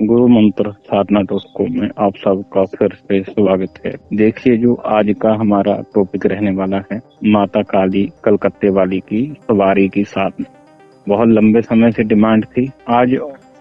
गुरु मंत्र साधना .com में आप सबका फिर से स्वागत है। देखिए, जो आज का हमारा टॉपिक रहने वाला है, माता काली कलकत्ते वाली की सवारी की साधना। बहुत लंबे समय से डिमांड थी, आज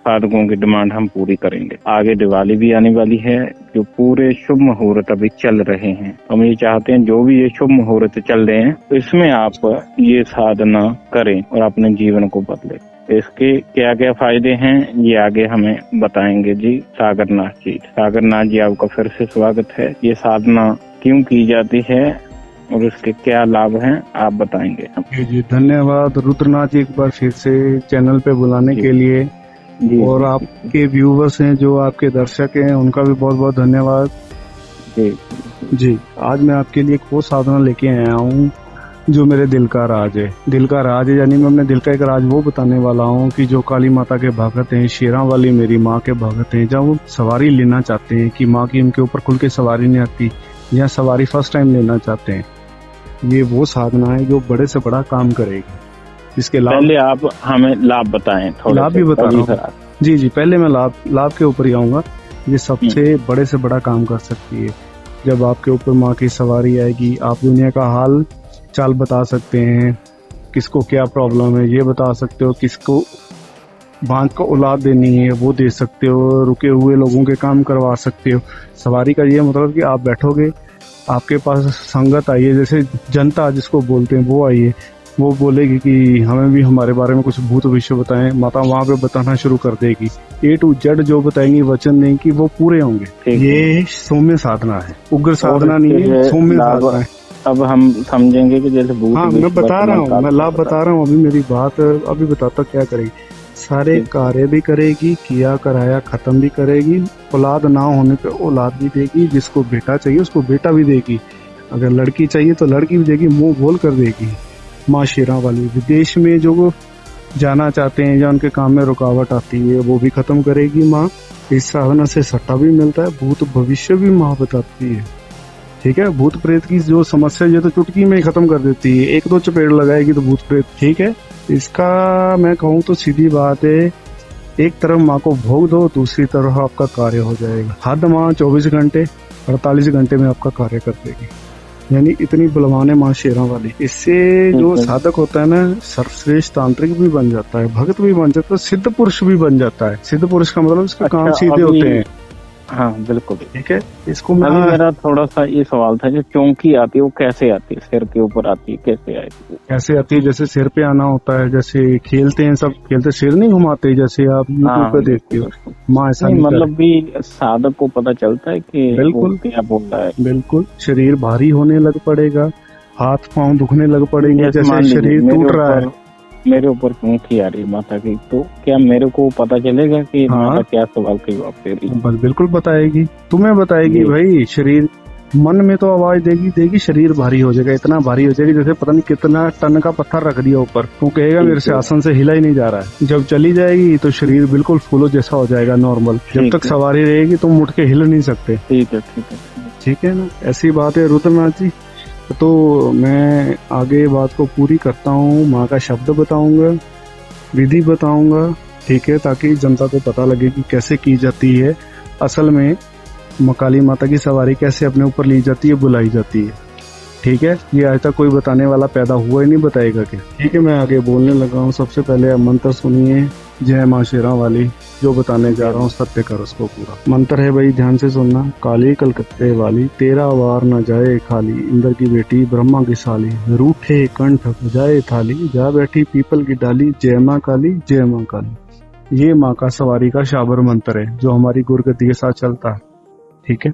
साधकों की डिमांड हम पूरी करेंगे। आगे दिवाली भी आने वाली है, जो पूरे शुभ मुहूर्त अभी चल रहे हैं। हम ये चाहते हैं जो भी ये शुभ मुहूर्त चल रहे हैं, तो इसमें आप ये साधना करें और अपने जीवन को बदले। इसके क्या क्या फायदे हैं ये आगे हमें बताएंगे जी सागरनाथ जी। सागरनाथ जी, आपका फिर से स्वागत है। ये साधना क्यों की जाती है और इसके क्या लाभ हैं, आप बताएंगे। जी धन्यवाद रुद्रनाथ जी, एक बार फिर से चैनल पे बुलाने के लिए जी। और आपके व्यूवर्स हैं, जो आपके दर्शक हैं, उनका भी बहुत बहुत धन्यवाद जी। आज मैं आपके लिए एक वो साधना लेके आया हूँ जो मेरे दिल का राज है। दिल का राज है यानी मैं अपने दिल का एक राज वो बताने वाला हूँ कि जो काली माता के भगत हैं, शेरा वाली मेरी माँ के भगत हैं, जब वो सवारी लेना चाहते हैं कि माँ की उनके ऊपर खुल के सवारी नहीं आती या सवारी फर्स्ट टाइम लेना चाहते हैं, ये वो साधना है जो बड़े से बड़ा काम करेगी। इसके लाभ पहले आप हमें लाभ बताएं। लाभ भी बता रहा हूँ जी। पहले मैं लाभ के ऊपर ही आऊंगा। ये सबसे बड़े से बड़ा काम कर सकती है। जब आपके ऊपर माँ की सवारी आएगी, आप दुनिया का हाल चाल बता सकते हैं, किसको क्या प्रॉब्लम है ये बता सकते हो, किसको बांध को औलाद देनी है वो दे सकते हो, रुके हुए लोगों के काम करवा सकते हो। सवारी का ये मतलब कि आप बैठोगे, आपके पास संगत आई है, जैसे जनता जिसको बोलते हैं वो आई है, वो बोलेगी कि हमें भी हमारे बारे में कुछ भूत भविष्य बताएं। माता वहाँ पे बताना शुरू कर देगी। A to Z जो बताएंगी, वचन देंगी कि वो पूरे होंगे। ये सौम्य साधना है, उग्र साधना नहीं है, सौम्य साधना है। अब हम समझेंगे कि जैसे भूत। हाँ, मैं बता रहा हूँ, मैं लाभ बता रहा हूँ। अभी मेरी बात अभी बताता क्या करेगी। सारे कार्य भी करेगी, किया कराया खत्म भी करेगी, औलाद ना होने पे औलाद भी देगी, जिसको बेटा चाहिए उसको बेटा भी देगी, अगर लड़की चाहिए तो लड़की भी देगी, मुंह बोल कर देगी। माँ शेरा वाली विदेश में जो जाना चाहते हैं या उनके काम में रुकावट आती है वो भी खत्म करेगी माँ। इस साधना से सट्टा भी मिलता है, भूत भविष्य भी माँ बताती है। ठीक है, भूत प्रेत की जो समस्या ये तो चुटकी में ही खत्म कर देती है, एक दो चपेट लगाएगी तो भूत प्रेत। ठीक है, इसका मैं कहूँ तो सीधी बात है, एक तरफ माँ को भोग दो, दूसरी तरफ आपका कार्य हो जाएगा। हद माँ 24 घंटे 48 घंटे में आपका कार्य कर देगी, यानी इतनी बलवान है माँ शेरा वाली। इससे जो साधक होता है ना, सर्वश्रेष्ठ तांत्रिक भी बन जाता है, भगत भी बन जाता है, सिद्ध पुरुष भी बन जाता है। सिद्ध पुरुष का मतलब इसके काम सीधे होते हैं। हाँ बिल्कुल, ठीक है। इसको अभी मेरा थोड़ा सा ये सवाल था, जो चौंकी आती है वो कैसे आती है? सिर के ऊपर आती है, कैसे आती है? कैसे आती है? जैसे सिर पे आना होता है, जैसे खेलते हैं सब, खेलते सिर नहीं घुमाते जैसे आप यूट्यूब पे देखते हो। माँ ऐसा नहीं, मतलब भी साधक को पता चलता है कि बिल्कुल क्या बोल रहा है। बिल्कुल, शरीर भारी होने लग पड़ेगा, हाथ पांव दुखने लग पड़ेंगे, जैसे शरीर टूट रहा है। मेरे ऊपर चौंकी आ रही माता की, तो क्या मेरे को पता चलेगा कि माता क्या सवाल की जवाब दे रही है? बिल्कुल बताएगी, तुम्हें बताएगी भाई। शरीर मन में तो आवाज देगी, शरीर भारी हो जाएगा, इतना भारी हो जाएगा जैसे पता नहीं कितना टन का पत्थर रख दिया ऊपर। वो कहेगा मेरे से आसन से हिला ही नहीं जा रहा है। जब चली जाएगी तो शरीर बिल्कुल फूलो जैसा हो जाएगा, नॉर्मल। जब तक सवारी रहेगी तुम उठ के हिल नहीं सकते। ठीक है ना, ऐसी बात है रुद्रनाथ जी। तो मैं आगे बात को पूरी करता हूँ, माँ का शब्द बताऊंगा, विधि बताऊंगा। ठीक है, ताकि जनता को पता लगे कि कैसे की जाती है असल में काली माता की सवारी, कैसे अपने ऊपर ली जाती है, बुलाई जाती है। ठीक है, ये आज तक कोई बताने वाला पैदा हुआ ही नहीं, बताएगा क्या। ठीक है, मैं आगे बोलने लगा हूँ। सबसे पहले आप मंत्र सुनिए, जय माँ शेरा वाली, जो बताने जा रहा हूँ सत्य कर उसको पूरा। मंत्र है भाई, ध्यान से सुनना। काली कलकत्ते वाली, तेरा वार न जाए खाली, इंद्र की बेटी ब्रह्मा की साली, रूठे कंठ बजाए थाली, जा बैठी पीपल की डाली, जय माँ काली जय माँ काली। ये माँ का सवारी का शाबर मंत्र है जो हमारी गुरगति के साथ चलता है। ठीक है,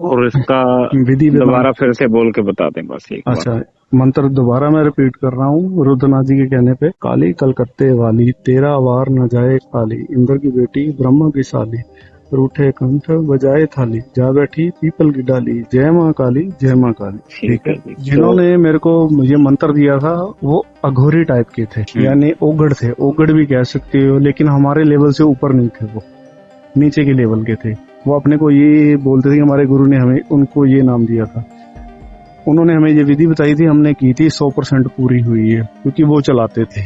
और इसका विधि दोबारा फिर से बोल के बता दें बस एक बार। अच्छा, मंत्र दोबारा मैं रिपीट कर रहा हूँ रुद्रनाथ जी के कहने पे। काली कलकत्ते वाली, तेरा वार न जाए खाली, इंद्र की बेटी ब्रह्मा की साली, रूठे कंठ बजाए थाली, जा बैठी पीपल की डाली, जय माँ काली जय माँ काली। ठीक है, जिन्होंने मेरे को ये मंत्र दिया था वो अघोरी टाइप के थे, यानी ओगड़ थे, ओगड़ भी कह सकते हो, लेकिन हमारे लेवल से ऊपर नहीं थे, वो नीचे के लेवल के थे। वो अपने को ये बोलते थे कि हमारे गुरु ने हमें उनको ये नाम दिया था। उन्होंने हमें ये विधि बताई थी, हमने की थी, 100% पूरी हुई है, क्योंकि वो चलाते थे।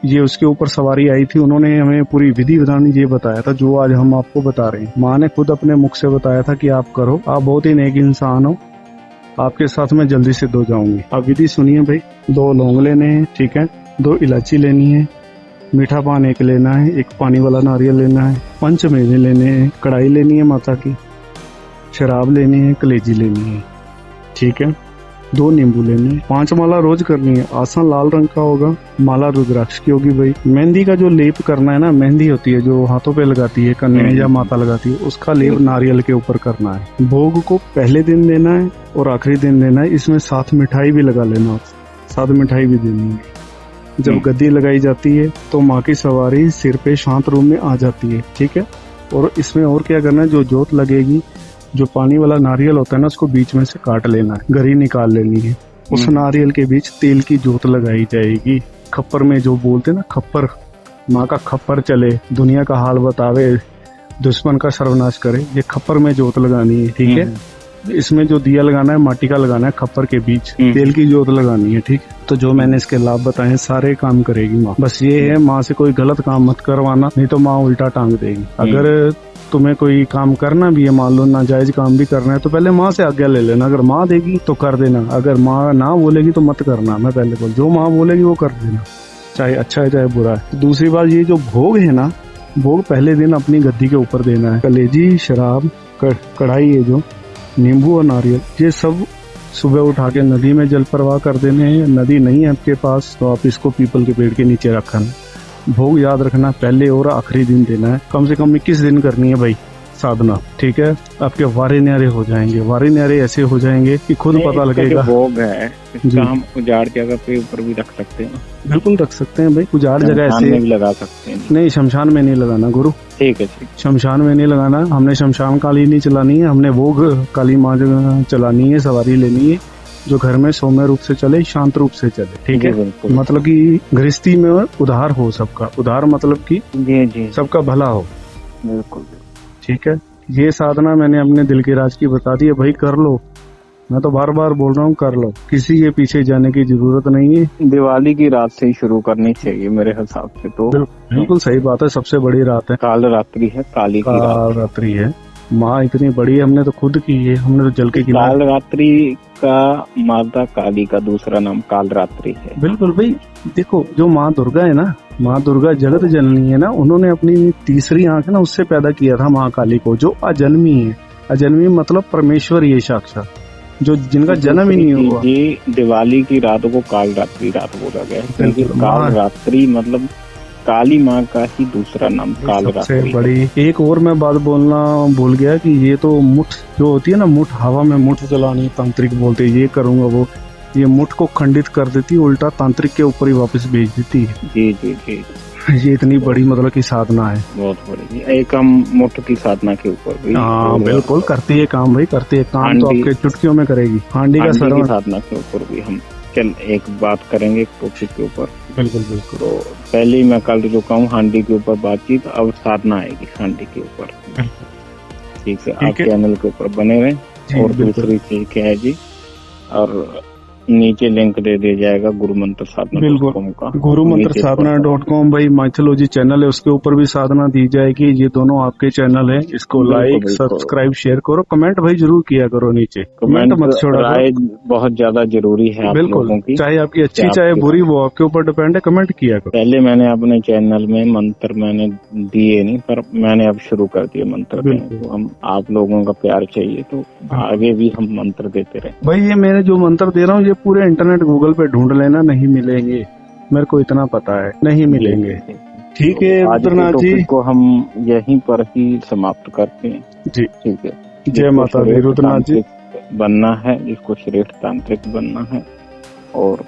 ये उसके ऊपर सवारी आई थी, उन्होंने हमें पूरी विधि विधान ये बताया था जो आज हम आपको बता रहे हैं। माँ ने खुद अपने मुख से बताया था कि आप करो, आप बहुत ही नेक इंसान हो, आपके साथ मैं जल्दी सिद्ध हो जाऊंगी। अब विधि सुनिए भाई। 2 लौंग लेने हैं, ठीक है, 2 इलायची लेनी है, मीठा पान 1 लेना है, 1 पानी वाला नारियल लेना है, 5 मेवे लेने हैं, कढ़ाई लेनी है माता की, शराब लेनी है, कलेजी लेनी है, ठीक है, 2 नींबू लेने हैं, 5 माला रोज करनी है। आसन लाल रंग का होगा, माला रुद्राक्ष की होगी भाई। मेहंदी का जो लेप करना है ना, मेहंदी होती है जो हाथों पे लगाती है कन्या या माता लगाती है, उसका लेप नारियल के ऊपर करना है। भोग को पहले दिन देना है और आखिरी दिन देना है। इसमें 7 मिठाई भी लगा लेना, 7 मिठाई भी देनी है। जब गद्दी लगाई जाती है तो माँ की सवारी सिर पे शांत रूप में आ जाती है, ठीक है। और इसमें और क्या करना है, जो जोत लगेगी, जो पानी वाला नारियल होता है ना, उसको बीच में से काट लेना है, गरी निकाल लेनी है। उस नारियल के बीच तेल की जोत लगाई जाएगी। खप्पर में जो बोलते हैं ना, खप्पर, माँ का खप्पर चले, दुनिया का हाल बतावे, दुश्मन का सर्वनाश करे, ये खप्पर में जोत लगानी है, ठीक है। इसमें जो दिया लगाना है माटी का लगाना है, खप्पर के बीच तेल की जोत लगानी है, ठीक है। तो जो मैंने इसके लाभ बताए सारे काम करेगी माँ। बस ये है, माँ से कोई गलत काम मत करवाना, नहीं तो माँ उल्टा टांग देगी। अगर तुम्हें कोई काम करना भी है, मान लो नाजायज काम भी करना है, तो पहले माँ से आज्ञा ले लेना। अगर माँ देगी तो कर देना, अगर माँ ना बोलेगी तो मत करना। मैं पहले बोल, जो माँ बोलेगी वो कर देना, चाहे अच्छा है चाहे बुरा है। दूसरी बात, ये जो भोग है ना, भोग पहले दिन अपनी गद्दी के ऊपर देना है। कलेजी, शराब, कढ़ाई, ये जो नींबू और नारियल, ये सब सुबह उठा के नदी में जल प्रवाह कर देने हैं। नदी नहीं है आपके पास तो आप इसको पीपल के पेड़ के नीचे रखना। भोग याद रखना पहले और आखिरी दिन देना है। कम से कम 21 दिन करनी है भाई साधना, ठीक है। आपके वारे न्यारे हो जाएंगे, वारे न्यारे ऐसे हो जाएंगे कि खुद पता लगेगा। भोग है इसका हम उजाड़ जगह पे ऊपर भी रख सकते हैं। बिल्कुल रख सकते हैं भाई, उजाड़ जगह ऐसे भी लगा सकते हैं। नहीं, शमशान में नहीं लगाना गुरु, ठीक है। शमशान में नहीं लगाना। हमने शमशान काली नहीं चलानी है, हमने भोग काली माँ चलानी है, सवारी लेनी है जो घर में सौम्य रूप से चले, शांत रूप से चले, ठीक है। मतलब कि गृहस्थी में उधार हो सबका, उधार मतलब कि जी सबका भला हो, बिल्कुल, ठीक है। ये साधना मैंने अपने दिल की राज की बता दी है भाई, कर लो। मैं तो बार बार बोल रहा हूँ, कर लो, किसी के पीछे जाने की जरूरत नहीं है। दिवाली की रात से ही शुरू करनी चाहिए मेरे हिसाब से तो। बिल्कुल सही बात है, सबसे बड़ी रात है, काल रात्रि है, काली की रात्रि है। माँ इतनी बड़ी है, हमने तो खुद की है, हमने तो जल के किनारे। काल रात्रि का माता काली का दूसरा नाम काल रात्रि है। बिल्कुल भाई, देखो जो माँ दुर्गा है ना, माँ दुर्गा जगत जननी है ना, उन्होंने अपनी तीसरी आंख है ना उससे पैदा किया था माँ काली को, जो अजन्मी है। अजन्मी मतलब परमेश्वर, ये साक्षात, जो जिनका जन्म ही नहीं हुआ। ये दिवाली की रात को काल रात्रि रात बोला गया है, क्योंकि काल रात्रि मतलब काली माँ का ही दूसरा नाम काल रात्रि। बड़ी एक और मैं बात बोलना भूल गया कि ये तो मुठ जो होती है ना, मुठ हवा में मुठ जलानी, तांत्रिक बोलते हैं, ये करूंगा वो, ये मुठ को खंडित कर देती, उल्टा तांत्रिक के ऊपर ही वापस भेज देती है। जी जी जी, ये इतनी बड़ी मतलब की साधना है, बहुत बड़ी। एक हम मुठ की साधना के ऊपर भी, हाँ बिल्कुल करती है काम भाई, करती है काम, तो आपके चुटकियों में करेगी। हांडी का साधना के ऊपर भी हम एक बात करेंगे टॉपिक के ऊपर। बिल्कुल बिल्कुल। तो पहले ही मैं कर चुका हूँ हांडी के ऊपर बातचीत, अब साधना आएगी हांडी के ऊपर, ठीक है। आप चैनल के ऊपर बने रहें। और दूसरी चीज क्या है जी, और नीचे लिंक दे दिया जाएगा गुरु मंत्र साधना का, गुरु मंत्र साधना.com भाई माइथोलॉजी चैनल है, उसके ऊपर भी साधना दी जाएगी। ये दोनों आपके चैनल है, इसको लाइक सब्सक्राइब शेयर करो, कमेंट भाई जरूर किया करो, नीचे कमेंट मत छोड़ो, राय बहुत ज्यादा जरूरी है आप लोगों की, चाहे आपकी अच्छी चाहे बुरी, वो आपके ऊपर डिपेंड है, कमेंट किया करो। पहले मैंने अपने चैनल में मंत्र मैंने दिए नहीं, पर मैंने अब शुरू कर दिए मंत्र देने, तो हम आप लोगों का प्यार चाहिए तो आगे भी हम मंत्र देते रहे भाई। ये मैंने जो मंत्र दे रहा हूँ ये पूरे इंटरनेट गूगल पे ढूंढ लेना, नहीं मिलेंगे, मेरे को इतना पता है, नहीं मिलेंगे, ठीक है। रुद्रनाथ जी को हम यहीं पर ही समाप्त करते हैं जी, ठीक है। जय माता दी। रुद्रनाथ जी बनना है, इसको श्रेष्ठ तांत्रिक बनना है और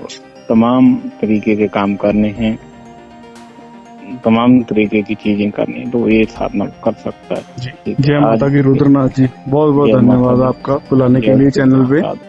तमाम तरीके के काम करने हैं, तमाम तरीके की चीजें करनी है, तो ये साधना कर सकता है। जय माता की। रुद्रनाथ जी बहुत बहुत धन्यवाद आपका बुलाने के लिए चैनल पे।